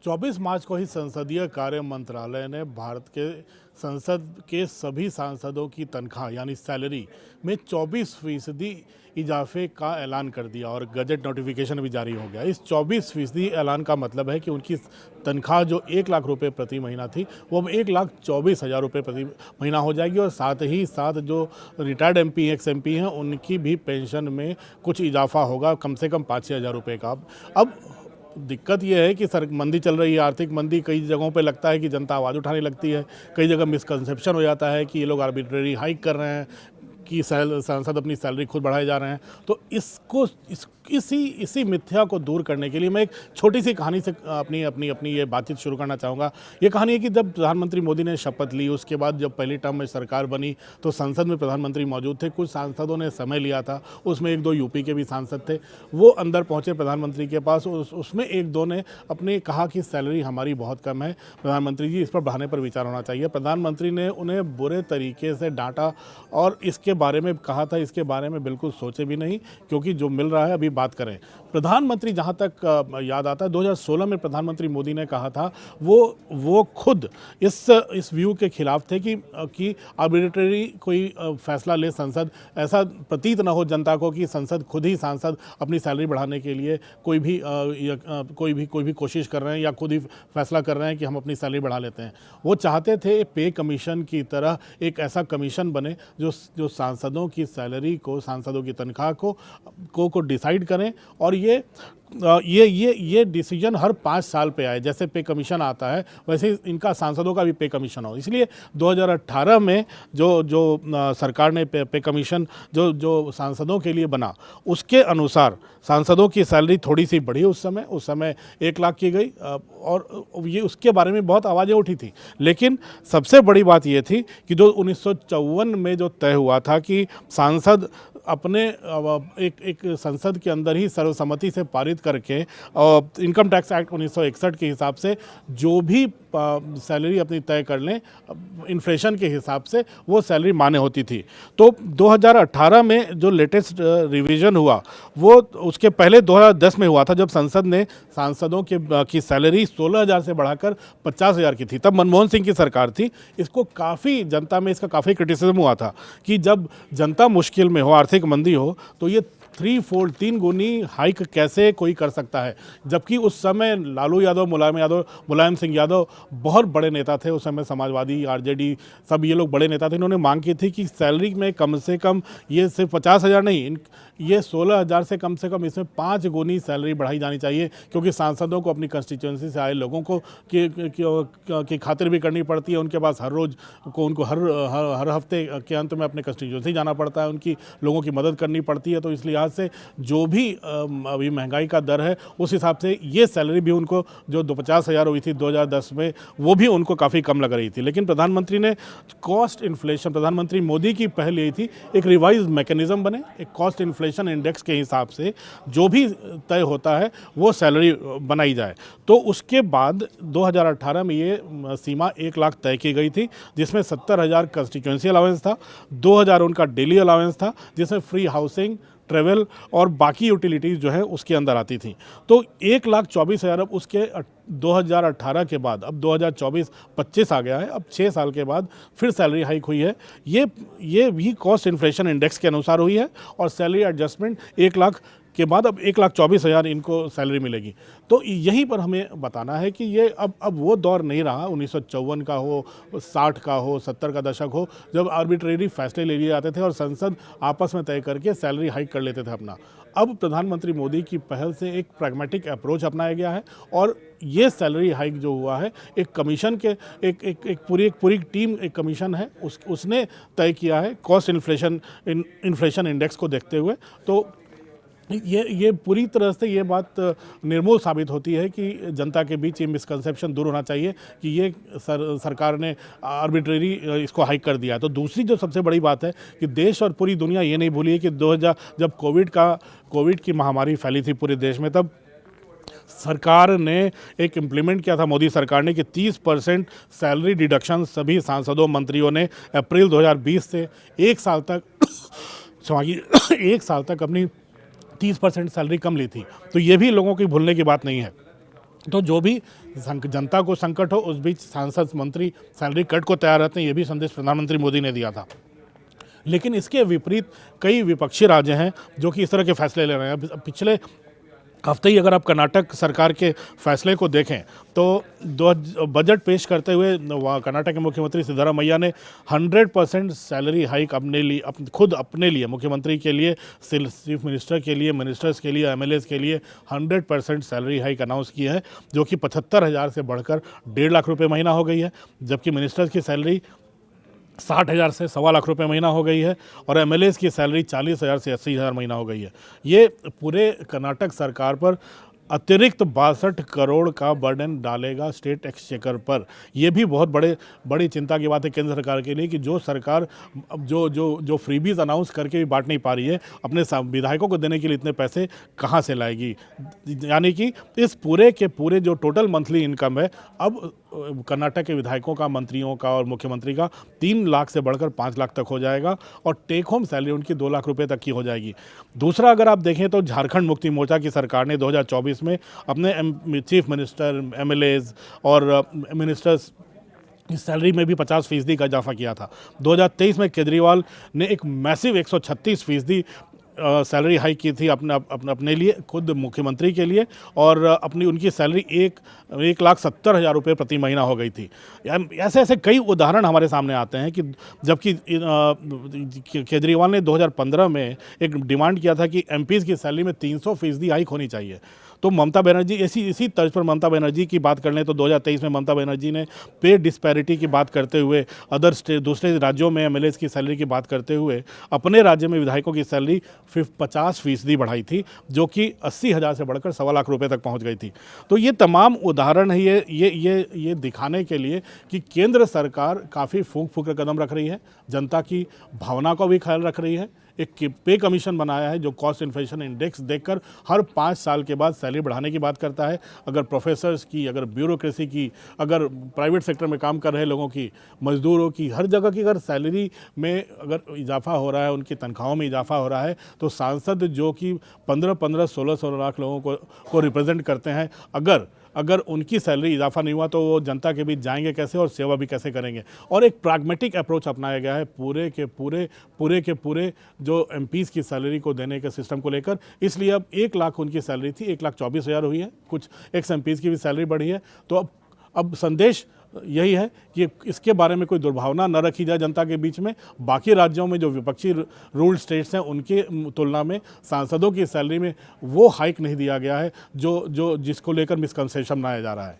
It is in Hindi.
24 मार्च को ही संसदीय कार्य मंत्रालय ने भारत के संसद के सभी सांसदों की तनख्वाह यानी सैलरी में 24% इजाफे का ऐलान कर दिया और गजट नोटिफिकेशन भी जारी हो गया। इस 24% ऐलान का मतलब है कि उनकी तनख्वाह जो 1 लाख रुपए प्रति महीना थी वो अब 1,24,000 रुपये प्रति महीना हो जाएगी और साथ ही साथ जो रिटायर्ड एमपी एक्स एमपी हैं उनकी भी पेंशन में कुछ इजाफा होगा, कम से कम 5-6 हज़ार रुपये का। अब दिक्कत यह है कि मंदी चल रही है, आर्थिक मंदी, कई जगहों पे लगता है कि जनता आवाज़ उठाने लगती है, कई जगह मिसकंसेप्शन हो जाता है कि ये लोग आर्बिट्रेरी हाइक कर रहे हैं, कि सांसद अपनी सैलरी खुद बढ़ाए जा रहे हैं। तो इसी मिथ्या को दूर करने के लिए मैं एक छोटी सी कहानी से अपनी ये बातचीत शुरू करना चाहूँगा। ये कहानी है कि जब प्रधानमंत्री मोदी ने शपथ ली, उसके बाद जब पहली टर्म में सरकार बनी तो संसद में प्रधानमंत्री मौजूद थे। कुछ सांसदों ने समय लिया था, उसमें 1-2 यूपी के भी सांसद थे। वो अंदर पहुँचे प्रधानमंत्री के पास, उसमें 1-2 ने अपने कहा कि सैलरी हमारी बहुत कम है, प्रधानमंत्री जी इस पर बढ़ाने पर विचार होना चाहिए। प्रधानमंत्री ने उन्हें बुरे तरीके से डांटा और इसके बारे में कहा था, इसके बारे में बिल्कुल सोचे भी नहीं, क्योंकि जो मिल रहा है अभी बात करें। प्रधानमंत्री जहां तक याद आता है 2016 में प्रधानमंत्री मोदी ने कहा था, वो खुद इस व्यू के खिलाफ थे कि आर्बिट्रेरी कोई फैसला ले संसद, ऐसा प्रतीत न हो जनता को कि संसद खुद ही सांसद अपनी सैलरी बढ़ाने के लिए कोई भी कोशिश कर रहे हैं या खुद ही फैसला कर रहे हैं कि हम अपनी सैलरी बढ़ा लेते हैं। वो चाहते थे पे कमीशन की तरह एक ऐसा कमीशन बने जो सांसदों की सैलरी को, सांसदों की तनख्वाह को डिसाइड करें और ये डिसीजन हर 5 साल पे आए। जैसे पे कमीशन आता है वैसे इनका सांसदों का भी पे कमीशन हो। इसलिए 2018 में जो सरकार ने पे कमीशन जो सांसदों के लिए बना, उसके अनुसार सांसदों की सैलरी थोड़ी सी बढ़ी। उस समय 1 लाख की गई और ये उसके बारे में बहुत आवाज़ें उठी थी। लेकिन सबसे बड़ी बात ये थी कि जो 1954 में जो तय हुआ था कि सांसद अपने एक संसद के अंदर ही सर्वसम्मति से पारित करके इनकम टैक्स एक्ट 1961 के हिसाब से जो भी सैलरी अपनी तय कर लें इन्फ्लेशन के हिसाब से, वो सैलरी मान्य होती थी। तो 2018 में जो लेटेस्ट रिवीजन हुआ वो उसके पहले 2010 में हुआ था, जब संसद ने सांसदों की सैलरी 16,000 से बढ़ाकर 50,000 की थी। तब मनमोहन सिंह की सरकार थी। इसको काफ़ी जनता में इसका काफ़ी क्रिटिसिज्म हुआ था कि जब जनता मुश्किल में हो, आर्थिक मंदी हो, तो ये 3 गुनी हाइक कैसे कोई कर सकता है। जबकि उस समय लालू यादव, मुलायम सिंह यादव बहुत बड़े नेता थे। उस समय समाजवादी, आरजेडी, सब ये लोग बड़े नेता थे। इन्होंने मांग की थी कि सैलरी में कम से कम ये सिर्फ 50,000 नहीं, ये 16,000 से कम इसमें 5 गुनी सैलरी बढ़ाई जानी चाहिए, क्योंकि सांसदों को अपनी कंस्टिट्यूंसी से आए लोगों को की खातिर भी करनी पड़ती है। उनके पास उनको हर हफ्ते के अंत में अपने कंस्टिट्यूंसी जाना पड़ता है, उनकी लोगों की मदद करनी पड़ती है। तो इस लिहाज से जो भी अभी महंगाई का दर है, उस हिसाब से ये सैलरी भी उनको जो 50,000 हुई थी 2010 में, वो भी उनको काफ़ी कम लग रही थी। लेकिन प्रधानमंत्री ने कॉस्ट इन्फ्लेशन, प्रधानमंत्री मोदी की पहल यही थी एक रिवाइज मैकेनिज्म बने, एक कॉस्ट इन्फ्लेशन इंडेक्स के हिसाब से जो भी तय होता है वो सैलरी बनाई जाए। तो उसके बाद 2018 में ये सीमा 1 लाख तय की गई थी, जिसमें 70,000 कंस्टिट्यूएंसी अलाउंस था, 2,000 उनका डेली अलाउंस था, जिसमें फ्री हाउसिंग, ट्रेवल और बाकी यूटिलिटीज़ जो है उसके अंदर आती थी। तो 1,24,000 अब उसके 2018 के बाद अब 2024-25 आ गया है, अब 6 साल के बाद फिर सैलरी हाइक हुई है। ये भी कॉस्ट इन्फ्लेशन इंडेक्स के अनुसार हुई है और सैलरी एडजस्टमेंट 1 लाख के बाद अब 1,24,000 इनको सैलरी मिलेगी। तो यहीं पर हमें बताना है कि ये अब वो दौर नहीं रहा 1954 का हो, 60 का हो, 70 का दशक हो, जब आर्बिट्रेरी फैसले ले लिए जाते थे और संसद आपस में तय करके सैलरी हाइक कर लेते थे अपना। अब प्रधानमंत्री मोदी की पहल से एक प्रैग्मेटिक अप्रोच अपनाया गया है और ये सैलरी हाइक जो हुआ है एक कमीशन के एक पूरी टीम, एक कमीशन है, उसने तय किया है कॉस्ट इन्फ्लेशन इंडेक्स को देखते हुए। तो ये पूरी तरह से ये बात निर्मूल साबित होती है कि जनता के बीच ये मिसकंसेप्शन दूर होना चाहिए कि ये सरकार ने आर्बिट्रेरी इसको हाइक कर दिया। तो दूसरी जो सबसे बड़ी बात है कि देश और पूरी दुनिया ये नहीं भूली कि 2000 जब कोविड की महामारी फैली थी पूरे देश में, तब सरकार ने एक इम्प्लीमेंट किया था, मोदी सरकार ने, कि 30% सैलरी डिडक्शन सभी सांसदों, मंत्रियों ने अप्रैल 2020 से 1 साल तक अपनी 30% सैलरी कम ली थी। तो ये भी लोगों की भूलने की बात नहीं है। तो जो भी जनता को संकट हो उस बीच सांसद मंत्री सैलरी कट को तैयार रहते हैं, ये भी संदेश प्रधानमंत्री मोदी ने दिया था। लेकिन इसके विपरीत कई विपक्षी राज्य हैं जो कि इस तरह के फैसले ले रहे हैं। पिछले हफ्ते ही अगर आप कर्नाटक सरकार के फैसले को देखें तो बजट पेश करते हुए कर्नाटक के मुख्यमंत्री सिद्धरामैया ने 100% सैलरी हाइक खुद अपने लिए, मुख्यमंत्री के लिए, चीफ मिनिस्टर के लिए, मिनिस्टर्स के लिए, एमएलएज के लिए 100% सैलरी हाइक अनाउंस की है, जो कि 75,000 से बढ़कर 1.5 लाख रुपये महीना हो गई है। जबकि मिनिस्टर्स की सैलरी 60,000 से 1.25 लाख महीना हो गई है और एमएलएज की सैलरी 40,000 से 80,000 महीना हो गई है। ये पूरे कर्नाटक सरकार पर अतिरिक्त 62 करोड़ का बर्डन डालेगा स्टेट एक्सचेकर पर। यह भी बहुत बड़ी चिंता की बात है केंद्र सरकार के लिए कि जो सरकार जो फ्रीबीज अनाउंस करके भी बांट नहीं पा रही है, अपने विधायकों को देने के लिए इतने पैसे कहाँ से लाएगी। यानी कि इस पूरे के पूरे जो टोटल मंथली इनकम है, अब कर्नाटक के विधायकों का, मंत्रियों का और मुख्यमंत्री का 3 लाख से बढ़कर 5 लाख तक हो जाएगा और टेक होम सैलरी उनकी 2 लाख रुपए तक की हो जाएगी। दूसरा, अगर आप देखें तो झारखंड मुक्ति मोर्चा की सरकार ने 2024 में अपने चीफ मिनिस्टर, एमएलएज और मिनिस्टर्स की सैलरी में भी 50% का इजाफा किया था। 2023 में केजरीवाल ने एक मैसिव 136% सैलरी हाइक की थी अपने लिए, खुद मुख्यमंत्री के लिए, और उनकी सैलरी 1,70,000 रुपये प्रति महीना हो गई थी। ऐसे कई उदाहरण हमारे सामने आते हैं कि जबकि केजरीवाल ने 2015 में एक डिमांड किया था कि एमपीज़ की सैलरी में 300% हाइक होनी चाहिए। तो ममता बनर्जी इसी तर्ज पर ममता बनर्जी की बात कर लें तो 2023 में ममता बनर्जी ने पे डिस्पैरिटी की बात करते हुए, दूसरे राज्यों में एमएलएज की सैलरी की बात करते हुए, अपने राज्य में विधायकों की सैलरी 50% बढ़ाई थी, जो कि 80,000 से बढ़कर 1.25 लाख रुपए तक पहुंच गई थी। तो ये तमाम उदाहरण है ये दिखाने के लिए कि केंद्र सरकार काफ़ी फूंक कर कदम रख रही है, जनता की भावना का भी ख्याल रख रही है। एक पे कमीशन बनाया है जो कॉस्ट इन्फ्लेशन इंडेक्स देखकर हर 5 साल के बाद सैलरी बढ़ाने की बात करता है। अगर प्रोफेसर्स की, अगर ब्यूरोक्रेसी की, अगर प्राइवेट सेक्टर में काम कर रहे लोगों की, मजदूरों की, हर जगह की अगर सैलरी में अगर इजाफा हो रहा है, उनकी तनख्वाहों में इजाफा हो रहा है, तो सांसद जो कि 15-15, 16-16 लाख लोगों को रिप्रेजेंट करते हैं, अगर उनकी सैलरी इजाफा नहीं हुआ तो वो जनता के बीच जाएंगे कैसे और सेवा भी कैसे करेंगे। और एक प्रैग्मेटिक अप्रोच अपनाया गया है पूरे के पूरे जो एमपीज़ की सैलरी को देने के सिस्टम को लेकर। इसलिए अब 1 लाख उनकी सैलरी थी, 1,24,000 हुई है। कुछ एक्स एमपीज़ की भी सैलरी बढ़ी है। तो अब संदेश यही है कि इसके बारे में कोई दुर्भावना न रखी जाए जनता के बीच में। बाकी राज्यों में जो विपक्षी रूल्ड स्टेट्स हैं उनकी तुलना में सांसदों की सैलरी में वो हाइक नहीं दिया गया है जिसको लेकर मिसकंसेप्शन बनाया जा रहा है।